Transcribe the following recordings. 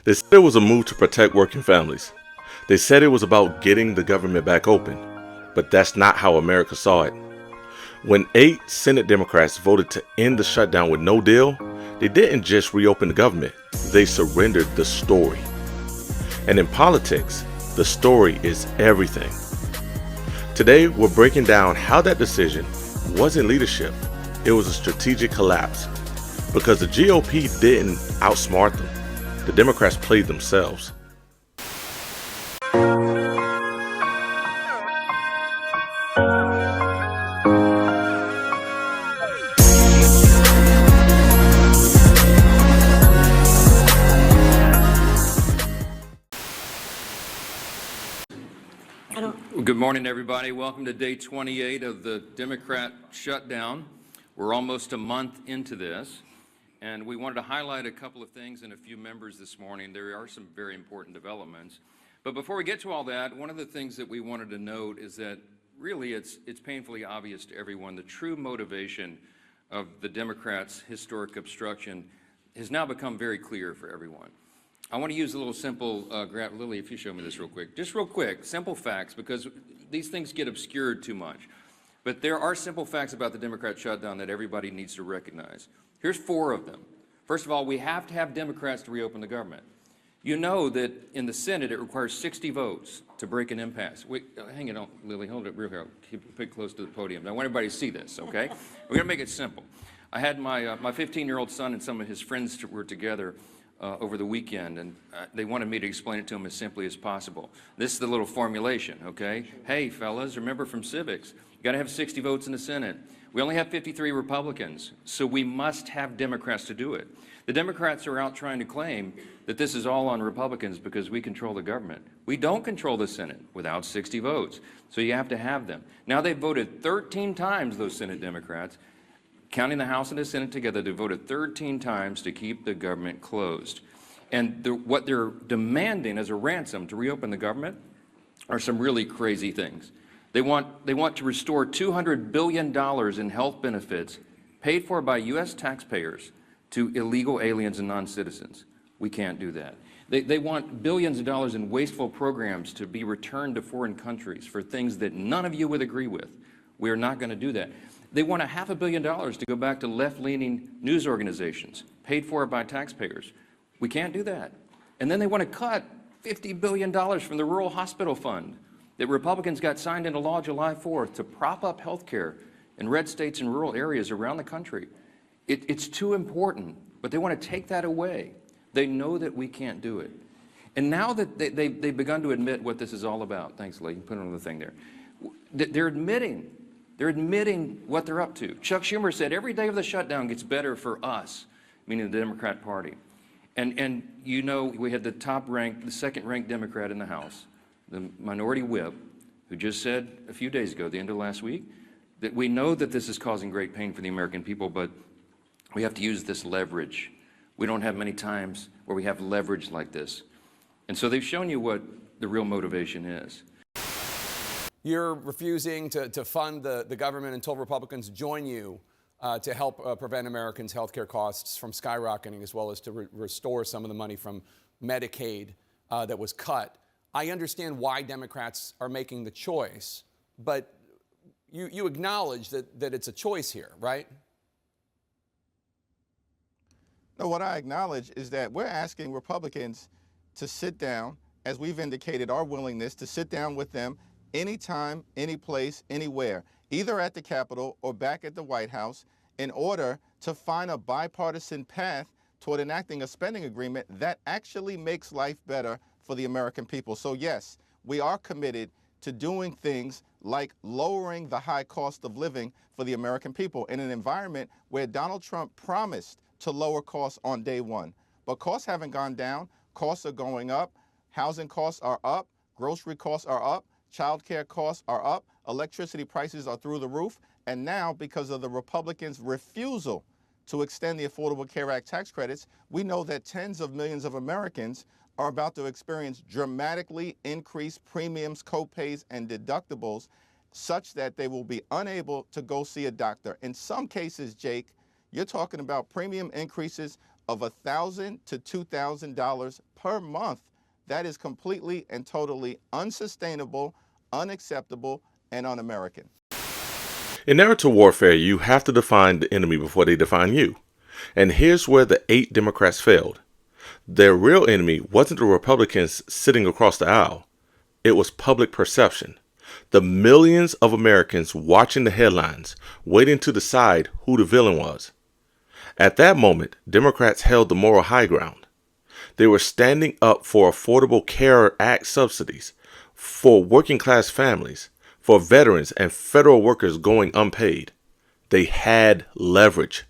They said it was a move to protect working families. They said it was about getting the government back open. But that's not how America saw it. When 8 Senate Democrats voted to end the shutdown with no deal, they didn't just reopen the government, they surrendered the story. And in politics, the story is everything. Today, we're breaking down how that decision wasn't leadership, it was a strategic collapse. Because the GOP didn't outsmart them, the Democrats played themselves. Good morning, everybody. Welcome to day 28 of the Democrat shutdown. We're almost a month into this, and we wanted to highlight a couple of things and a few members this morning. There are some very important developments. But before we get to all that, one of the things that we wanted to note is that really it's painfully obvious to everyone the true motivation of the Democrats' historic obstruction has now become very clear for everyone. I want to use a little simple, Lily, if you show me this real quick. Just real quick, simple facts, because these things get obscured too much. But there are simple facts about the Democrat shutdown that everybody needs to recognize. Here's 4 of them. First of all, we have to have Democrats to reopen the government. You know that in the Senate it requires 60 votes to break an impasse. Hang it on, Lily, hold it real here. Keep it close to the podium. I want everybody to see this, okay? We're going to make it simple. I had my 15-year-old son and some of his friends were together over the weekend, and they wanted me to explain it to them as simply as possible. This is the little formulation, okay? Hey, fellas, remember from civics, you got to have 60 votes in the Senate. We only have 53 Republicans, so we must have Democrats to do it. The Democrats are out trying to claim that this is all on Republicans because we control the government. We don't control the Senate without 60 votes, so you have to have them. Now they've voted 13 times, those Senate Democrats, counting the House and the Senate together, they voted 13 times to keep the government closed. And what they're demanding as a ransom to reopen the government are some really crazy things. They want to restore $200 billion in health benefits paid for by U.S. taxpayers to illegal aliens and non-citizens. We can't do that. They want billions of dollars in wasteful programs to be returned to foreign countries for things that none of you would agree with. We are not going to do that. They want $500 million to go back to left-leaning news organizations, paid for by taxpayers. We can't do that. And then they want to cut $50 billion from the Rural Hospital Fund that Republicans got signed into law July 4th to prop up health care in red states and rural areas around the country. It's too important, but they want to take that away. They know that we can't do it. And now that they've begun to admit what this is all about, thanks, Lee, put another thing there. They're admitting what they're up to. Chuck Schumer said every day of the shutdown gets better for us, meaning the Democrat Party. And you know, we had the second-ranked Democrat in the House, the minority whip, who just said a few days ago, the end of last week, that we know that this is causing great pain for the American people, but we have to use this leverage. We don't have many times where we have leverage like this. And so they've shown you what the real motivation is. You're refusing to fund the government until Republicans join you to help prevent Americans' health care costs from skyrocketing, as well as to restore some of the money from Medicaid that was cut. I understand why Democrats are making the choice, but you acknowledge that it's a choice here, right? No, what I acknowledge is that we're asking Republicans to sit down, as we've indicated our willingness to sit down with them anytime, any place, anywhere, either at the Capitol or back at the White House, in order to find a bipartisan path toward enacting a spending agreement that actually makes life better for the American people. So yes, we are committed to doing things like lowering the high cost of living for the American people in an environment where Donald Trump promised to lower costs on day one. But costs haven't gone down, costs are going up, housing costs are up, grocery costs are up, child care costs are up, electricity prices are through the roof, and now because of the Republicans' refusal to extend the Affordable Care Act tax credits, we know that tens of millions of Americans are about to experience dramatically increased premiums, co-pays, and deductibles such that they will be unable to go see a doctor. In some cases, Jake, you're talking about premium increases of $1,000 to $2,000 per month. That is completely and totally unsustainable, unacceptable, and un-American. In narrative warfare, you have to define the enemy before they define you. And here's where the 8 Democrats failed. Their real enemy wasn't the Republicans sitting across the aisle. It was public perception. The millions of Americans watching the headlines, waiting to decide who the villain was. At that moment, Democrats held the moral high ground. They were standing up for Affordable Care Act subsidies, for working class families, for veterans and federal workers going unpaid. They had leverage.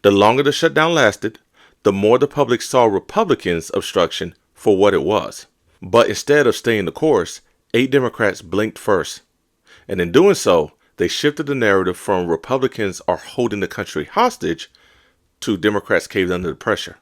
The longer the shutdown lasted, the more the public saw Republicans' obstruction for what it was. But instead of staying the course, 8 Democrats blinked first. And in doing so, they shifted the narrative from Republicans are holding the country hostage to Democrats caved under the pressure.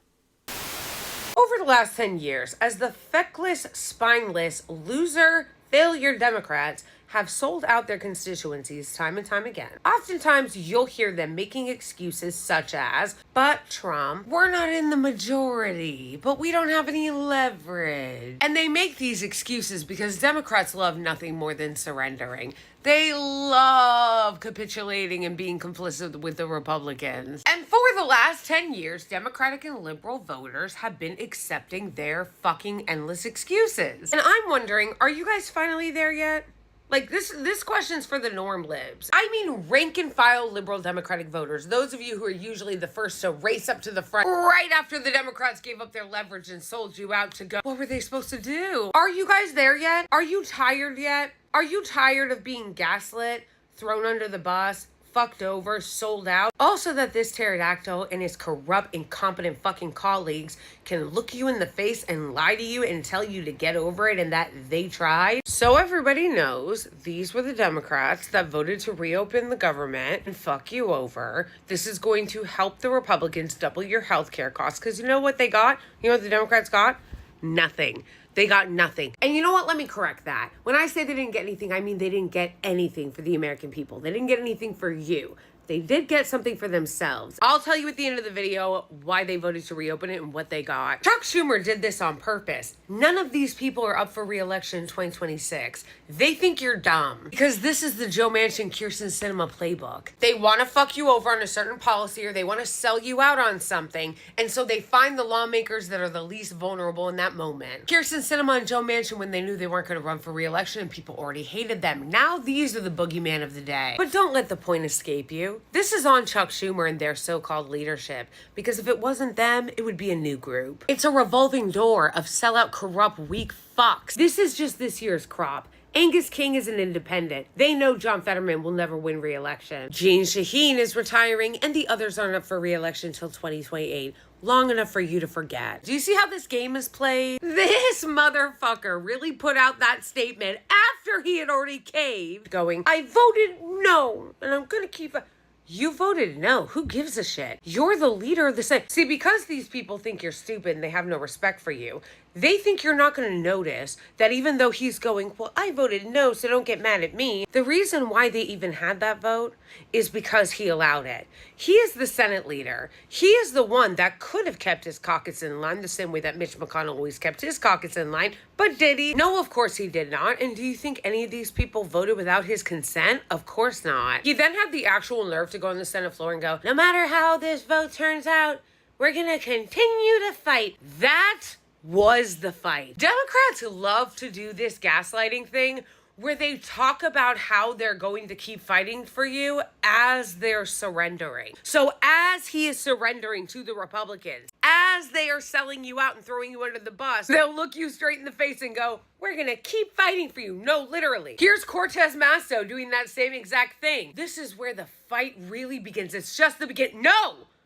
Over the last 10 years, as the feckless, spineless, loser, failure Democrats have sold out their constituencies time and time again. Oftentimes, you'll hear them making excuses such as, but Trump, we're not in the majority, but we don't have any leverage. And they make these excuses because Democrats love nothing more than surrendering. They love capitulating and being complicit with the Republicans. And for the last 10 years, Democratic and liberal voters have been accepting their fucking endless excuses. And I'm wondering, are you guys finally there yet? Like, this question's for the norm libs. I mean rank and file liberal Democratic voters. Those of you who are usually the first to race up to the front right after the Democrats gave up their leverage and sold you out to go. What were they supposed to do? Are you guys there yet? Are you tired yet? Are you tired of being gaslit, thrown under the bus, fucked over, sold out? Also that this pterodactyl and his corrupt, incompetent fucking colleagues can look you in the face and lie to you and tell you to get over it and that they tried. So everybody knows these were the Democrats that voted to reopen the government and fuck you over. This is going to help the Republicans double your healthcare costs because you know what they got? You know what the Democrats got? Nothing. They got nothing. And you know what? Let me correct that. When I say they didn't get anything, I mean they didn't get anything for the American people. They didn't get anything for you. They did get something for themselves. I'll tell you at the end of the video why they voted to reopen it and what they got. Chuck Schumer did this on purpose. None of these people are up for re-election in 2026. They think you're dumb because this is the Joe Manchin, Kyrsten Sinema playbook. They want to fuck you over on a certain policy or they want to sell you out on something. And so they find the lawmakers that are the least vulnerable in that moment. Kyrsten Sinema and Joe Manchin when they knew they weren't going to run for re-election and people already hated them. Now these are the boogeyman of the day. But don't let the point escape you. This is on Chuck Schumer and their so-called leadership, because if it wasn't them, it would be a new group. It's a revolving door of sellout, corrupt, weak fucks. This is just this year's crop. Angus King is an independent. They know John Fetterman will never win re-election. Jeanne Shaheen is retiring, and the others aren't up for re-election until 2028. Long enough for you to forget. Do you see how this game is played? This motherfucker really put out that statement after he had already caved, going, I voted no, and I'm gonna keep it. You voted no. Who gives a shit? You're the leader of the Senate. See, because these people think you're stupid and they have no respect for you, they think you're not going to notice that even though he's going, well, I voted no, so don't get mad at me. The reason why they even had that vote is because he allowed it. He is the Senate leader. He is the one that could have kept his caucus in line the same way that Mitch McConnell always kept his caucus in line. But did he? No, of course he did not. And do you think any of these people voted without his consent? Of course not. He then had the actual nerve to go on the Senate floor and go, no matter how this vote turns out, we're going to continue to fight. That was the fight. Democrats love to do this gaslighting thing where they talk about how they're going to keep fighting for you as they're surrendering. So as he is surrendering to the Republicans, as they are selling you out and throwing you under the bus, they'll look you straight in the face and go, we're gonna keep fighting for you. No, literally. Here's Cortez Masto doing that same exact thing. This is where the fight really begins. It's just the beginning.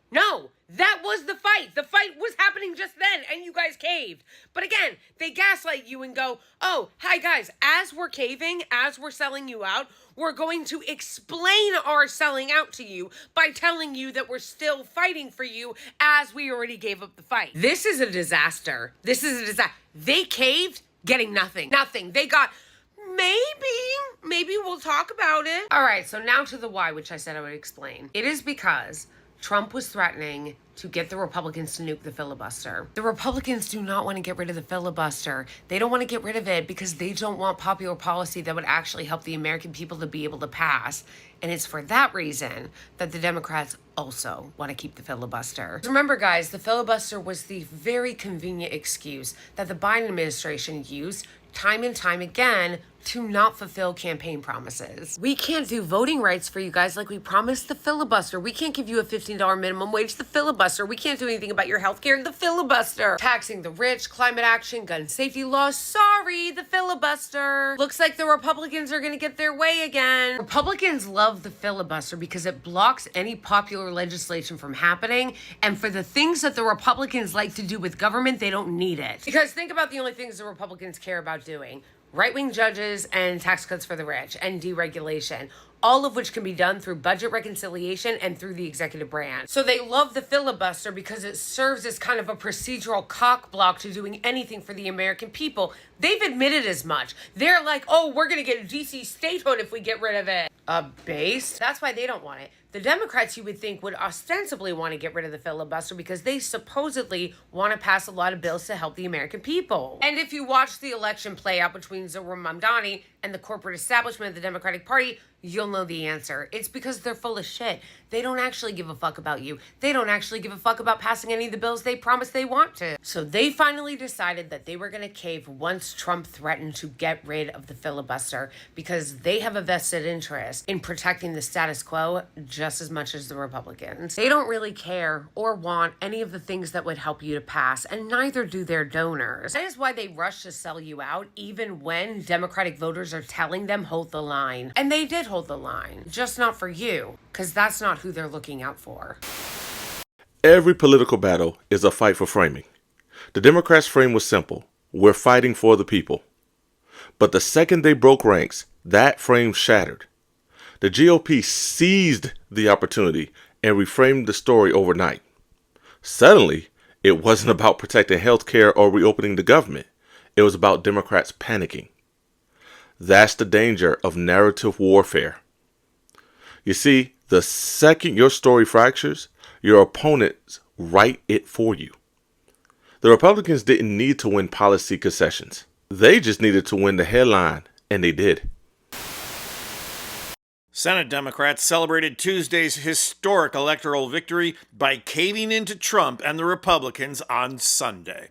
No, that was the fight. The fight was happening just then, and you guys caved. But again, they gaslight you and go, oh, hi guys, as we're caving, as we're selling you out, we're going to explain our selling out to you by telling you that we're still fighting for you as we already gave up the fight. This is a disaster. This is a disaster. They caved, getting nothing. Nothing. They got... Maybe we'll talk about it. All right, so now to the why, which I said I would explain. It is because Trump was threatening to get the Republicans to nuke the filibuster. The Republicans do not want to get rid of the filibuster. They don't want to get rid of it because they don't want popular policy that would actually help the American people to be able to pass. And it's for that reason that the Democrats also want to keep the filibuster. Remember, guys, the filibuster was the very convenient excuse that the Biden administration used time and time again to not fulfill campaign promises. We can't do voting rights for you guys like we promised, the filibuster. We can't give you a $15 minimum wage, the filibuster. We can't do anything about your health care, the filibuster. Taxing the rich, climate action, gun safety laws, sorry, the filibuster. Looks like the Republicans are gonna get their way again. Republicans love the filibuster because it blocks any popular legislation from happening, and for the things that the Republicans like to do with government, they don't need it. Because think about the only things the Republicans care about doing: right-wing judges and tax cuts for the rich and deregulation, all of which can be done through budget reconciliation and through the executive branch. So they love the filibuster because it serves as kind of a procedural cock block to doing anything for the American people. They've admitted as much. They're like, oh, we're gonna get DC statehood if we get rid of it. A base? That's why they don't want it. The Democrats, you would think, would ostensibly want to get rid of the filibuster because they supposedly want to pass a lot of bills to help the American people. And if you watch the election play out between Zohar Mamdani and the corporate establishment of the Democratic Party, you'll know the answer. It's because they're full of shit. They don't actually give a fuck about you. They don't actually give a fuck about passing any of the bills they promised they want to. So they finally decided that they were going to cave once Trump threatened to get rid of the filibuster because they have a vested interest in protecting the status quo just as much as the Republicans. They don't really care or want any of the things that would help you to pass, and neither do their donors. That is why they rush to sell you out even when Democratic voters are telling them hold the line. And they did hold the line, just not for you, because that's not who they're looking out for. Every political battle is a fight for framing. The Democrats' frame was simple: we're fighting for the people. But the second they broke ranks, that frame shattered. The GOP seized the opportunity and reframed the story overnight. Suddenly, it wasn't about protecting health care or reopening the government. It was about Democrats panicking. That's the danger of narrative warfare. You see, the second your story fractures, your opponents write it for you. The Republicans didn't need to win policy concessions. They just needed to win the headline, and they did. Senate Democrats celebrated Tuesday's historic electoral victory by caving into Trump and the Republicans on Sunday.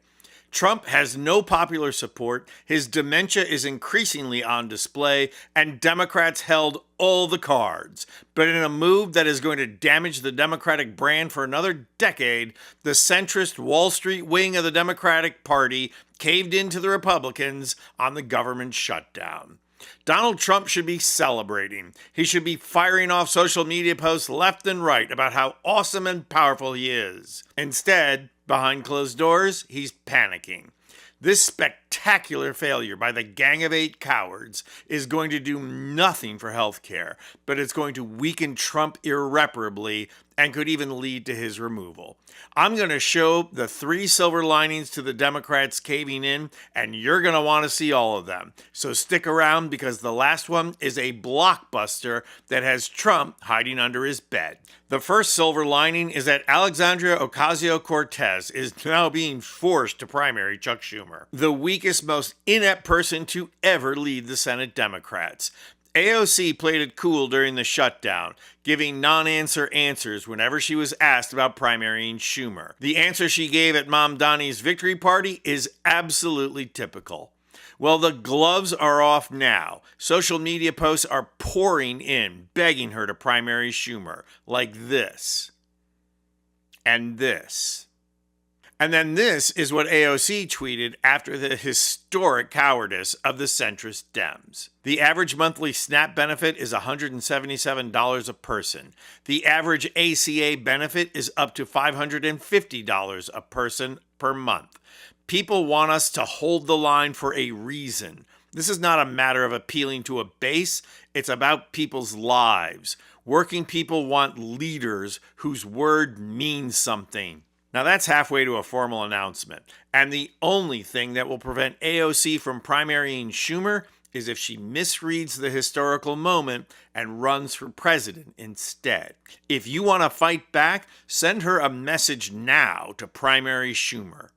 Trump has no popular support, his dementia is increasingly on display, and Democrats held all the cards. But in a move that is going to damage the Democratic brand for another decade, the centrist Wall Street wing of the Democratic Party caved into the Republicans on the government shutdown. Donald Trump should be celebrating. He should be firing off social media posts left and right about how awesome and powerful he is. Instead, behind closed doors, he's panicking. This spectacular failure by the Gang of Eight cowards is going to do nothing for health care, but it's going to weaken Trump irreparably and could even lead to his removal. I'm going to show the 3 silver linings to the Democrats caving in, and you're going to want to see all of them. So stick around because the last one is a blockbuster that has Trump hiding under his bed. The first silver lining is that Alexandria Ocasio-Cortez is now being forced to primary Chuck Schumer, the weakest, most inept person to ever lead the Senate Democrats. AOC played it cool during the shutdown, giving non-answer answers whenever she was asked about primarying Schumer. The answer she gave at Mamdani's victory party is absolutely typical. Well, the gloves are off now. Social media posts are pouring in, begging her to primary Schumer, like this. And this. And then this is what AOC tweeted after the historic cowardice of the centrist Dems. The average monthly SNAP benefit is $177 a person. The average ACA benefit is up to $550 a person per month. People want us to hold the line for a reason. This is not a matter of appealing to a base. It's about people's lives. Working people want leaders whose word means something. Now that's halfway to a formal announcement, and the only thing that will prevent AOC from primarying Schumer is if she misreads the historical moment and runs for president instead. If you want to fight back, send her a message now to primary Schumer.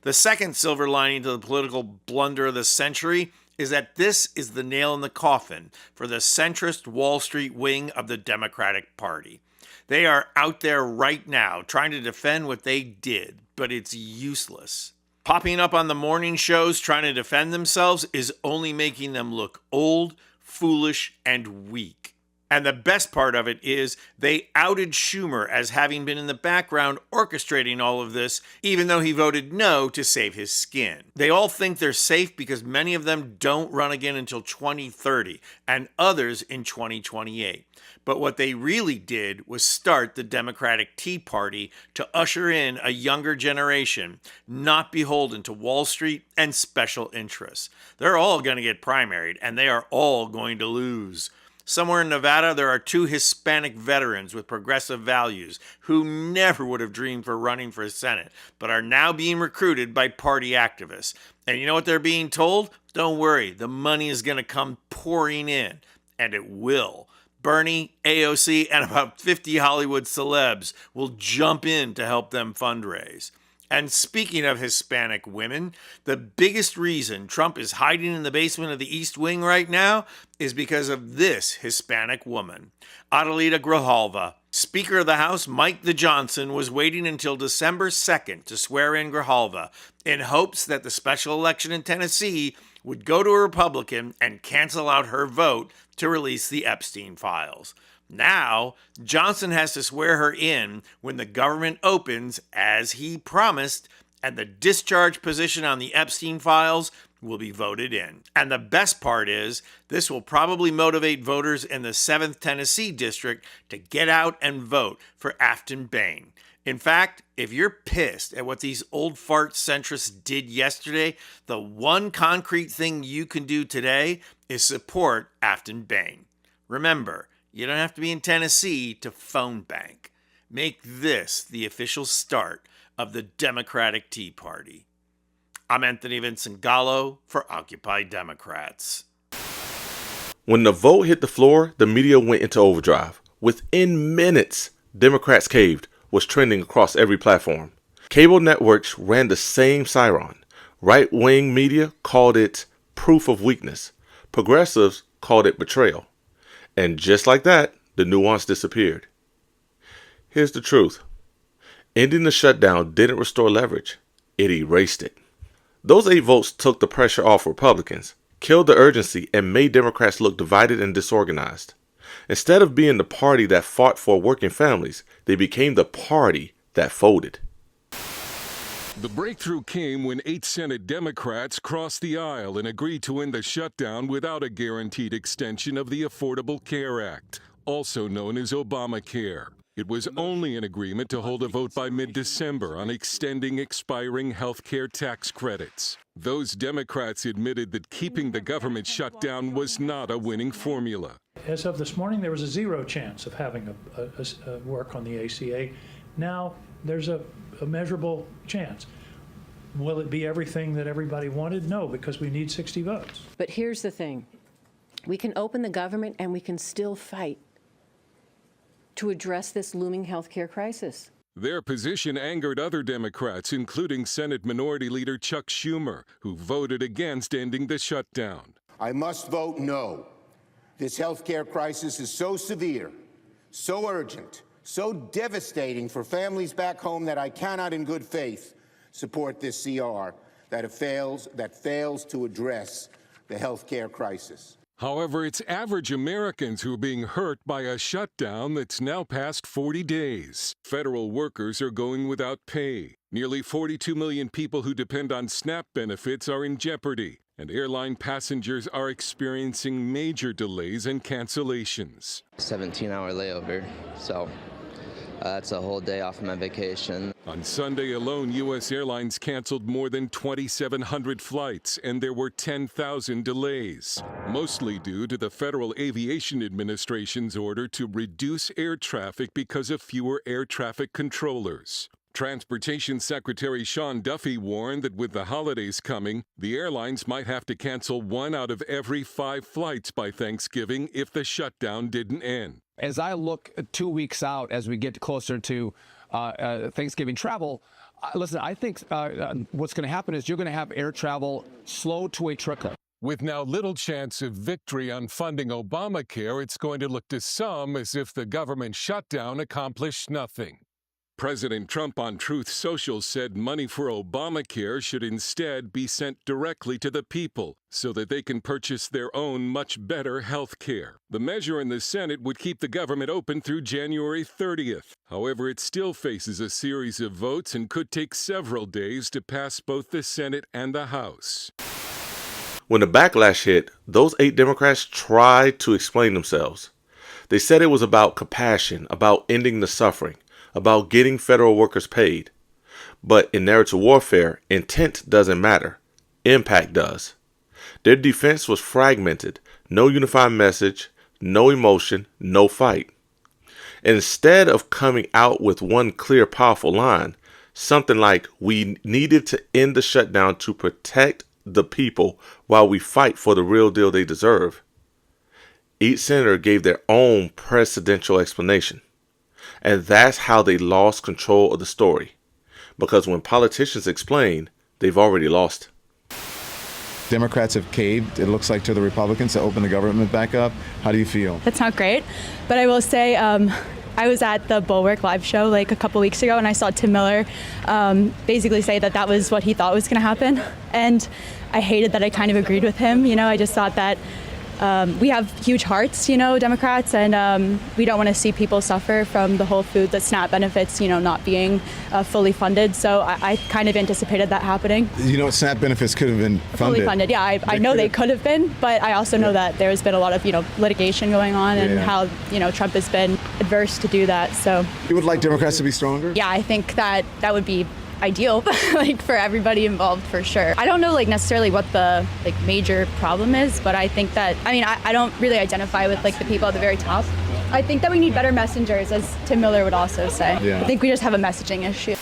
The second silver lining to the political blunder of the century is that this is the nail in the coffin for the centrist Wall Street wing of the Democratic Party. They are out there right now trying to defend what they did, but it's useless. Popping up on the morning shows trying to defend themselves is only making them look old, foolish, and weak. And the best part of it is they outed Schumer as having been in the background orchestrating all of this, even though he voted no to save his skin. They all think they're safe because many of them don't run again until 2030 and others in 2028. But what they really did was start the Democratic Tea Party to usher in a younger generation, not beholden to Wall Street and special interests. They're all going to get primaried, and they are all going to lose. Somewhere in Nevada, there are 2 Hispanic veterans with progressive values who never would have dreamed for running for Senate, but are now being recruited by party activists. And you know what they're being told? Don't worry, the money is going to come pouring in, and it will. Bernie, AOC, and about 50 Hollywood celebs will jump in to help them fundraise. And speaking of Hispanic women, the biggest reason Trump is hiding in the basement of the East Wing right now is because of this Hispanic woman, Adelita Grijalva. Speaker of the House Mike the Johnson was waiting until December 2nd to swear in Grijalva in hopes that the special election in Tennessee would go to a Republican and cancel out her vote to release the Epstein files. Now, Johnson has to swear her in when the government opens, as he promised, and the discharge position on the Epstein files will be voted in. And the best part is, this will probably motivate voters in the 7th Tennessee district to get out and vote for Afton Bain. In fact, if you're pissed at what these old fart centrists did yesterday, the one concrete thing you can do today is support Afton Bain. Remember, you don't have to be in Tennessee to phone bank. Make this the official start of the Democratic Tea Party. I'm Anthony Vincent Gallo for Occupy Democrats. When the vote hit the floor, the media went into overdrive. Within minutes, Democrats caved was trending across every platform. Cable networks ran the same siren. Right-wing media called it proof of weakness. Progressives called it betrayal. And just like that, the nuance disappeared. Here's the truth. Ending the shutdown didn't restore leverage. It erased it. Those 8 votes took the pressure off Republicans, killed the urgency, and made Democrats look divided and disorganized. Instead of being the party that fought for working families, they became the party that folded. The breakthrough came when 8 Senate Democrats crossed the aisle and agreed to end the shutdown without a guaranteed extension of the Affordable Care Act, also known as Obamacare. It was only an agreement to hold a vote by mid-December on extending expiring health care tax credits. Those Democrats admitted that keeping the government shut down was not a winning formula. As of this morning, there was a 0 chance of having a work on the ACA. Now there's a measurable chance. Will it be everything that everybody wanted? No, because we need 60 votes. But here's the thing. We can open the government and we can still fight to address this looming health care crisis. Their position angered other Democrats, including Senate Minority Leader Chuck Schumer, who voted against ending the shutdown. I must vote no. This health care crisis is so severe, so urgent, so devastating for families back home that I cannot in good faith support this CR that fails to address the health care crisis. However, it's average Americans who are being hurt by a shutdown that's now past 40 days. Federal workers are going without pay. Nearly 42 million people who depend on SNAP benefits are in jeopardy, and airline passengers are experiencing major delays and cancellations. 17-hour layover, so that's a whole day off of my vacation. On Sunday alone, U.S. Airlines canceled more than 2,700 flights, and there were 10,000 delays, mostly due to the Federal Aviation Administration's order to reduce air traffic because of fewer air traffic controllers. Transportation Secretary Sean Duffy warned that with the holidays coming, the airlines might have to cancel 1 out of every 5 flights by Thanksgiving if the shutdown didn't end. As I look 2 weeks out as we get closer to Thanksgiving travel, listen, I think what's going to happen is you're going to have air travel slow to a trickle. With now little chance of victory on funding Obamacare, it's going to look to some as if the government shutdown accomplished nothing. President Trump on Truth Social said money for Obamacare should instead be sent directly to the people so that they can purchase their own much better health care. The measure in the Senate would keep the government open through January 30th. However, it still faces a series of votes and could take several days to pass both the Senate and the House. When the backlash hit, those 8 Democrats tried to explain themselves. They said it was about compassion, about ending the suffering, about getting federal workers paid. But in narrative warfare, intent doesn't matter. Impact does. Their defense was fragmented. No unified message, no emotion, no fight. Instead of coming out with one clear, powerful line, something like, we needed to end the shutdown to protect the people while we fight for the real deal they deserve, each senator gave their own presidential explanation. And that's how they lost control of the story. Because when politicians explain, they've already lost. Democrats have caved, it looks like, to the Republicans to open the government back up. How do you feel? That's not great, but I will say I was at the Bulwark live show like a couple weeks ago, and I saw Tim Miller basically say that that was what he thought was going to happen. And I hated that I kind of agreed with him. You know, I just thought that we have huge hearts, you know, Democrats, and we don't want to see people suffer from the whole food, the SNAP benefits, you know, not being fully funded. So I kind of anticipated that happening. You know, SNAP benefits could have been funded. Fully funded, yeah. I know they could have been, but I also know that there has been a lot of, you know, litigation going on and how, you know, Trump has been adverse to do that. So you would like Democrats to be stronger? Yeah, I think that would be ideal, like for everybody involved, for sure. I don't know like necessarily what the like major problem is, but I think that, I mean, I don't really identify with like the people at the very top. I think that we need better messengers, as Tim Miller would also say. I think we just have a messaging issue.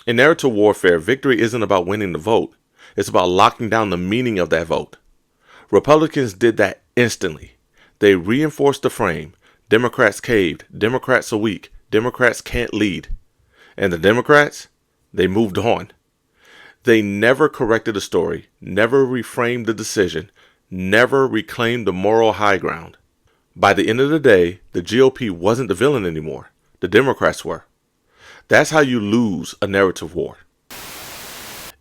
In narrative warfare, victory isn't about winning the vote. It's about locking down the meaning of that vote. Republicans did that instantly. They reinforced the frame. Democrats caved. Democrats are weak. Democrats can't lead. And the Democrats, they moved on. They never corrected the story, never reframed the decision, never reclaimed the moral high ground. By the end of the day, the GOP wasn't the villain anymore. The Democrats were. That's how you lose a narrative war.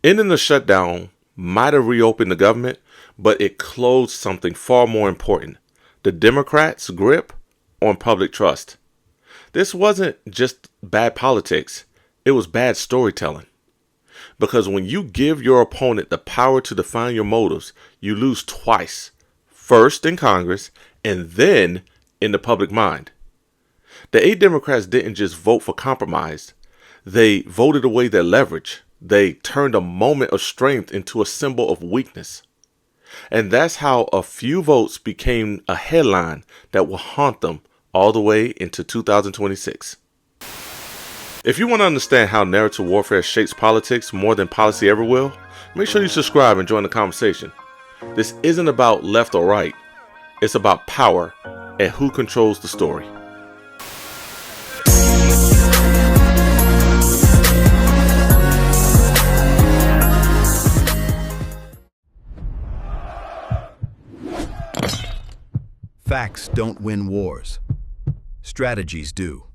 Ending the shutdown might have reopened the government, but it closed something far more important: the Democrats' grip on public trust. This wasn't just bad politics. It was bad storytelling. Because when you give your opponent the power to define your motives, you lose twice. First in Congress, and then in the public mind. The 8 Democrats didn't just vote for compromise. They voted away their leverage. They turned a moment of strength into a symbol of weakness. And that's how a few votes became a headline that will haunt them all the way into 2026. If you want to understand how narrative warfare shapes politics more than policy ever will, make sure you subscribe and join the conversation. This isn't about left or right. It's about power and who controls the story. Facts don't win wars. Strategies do.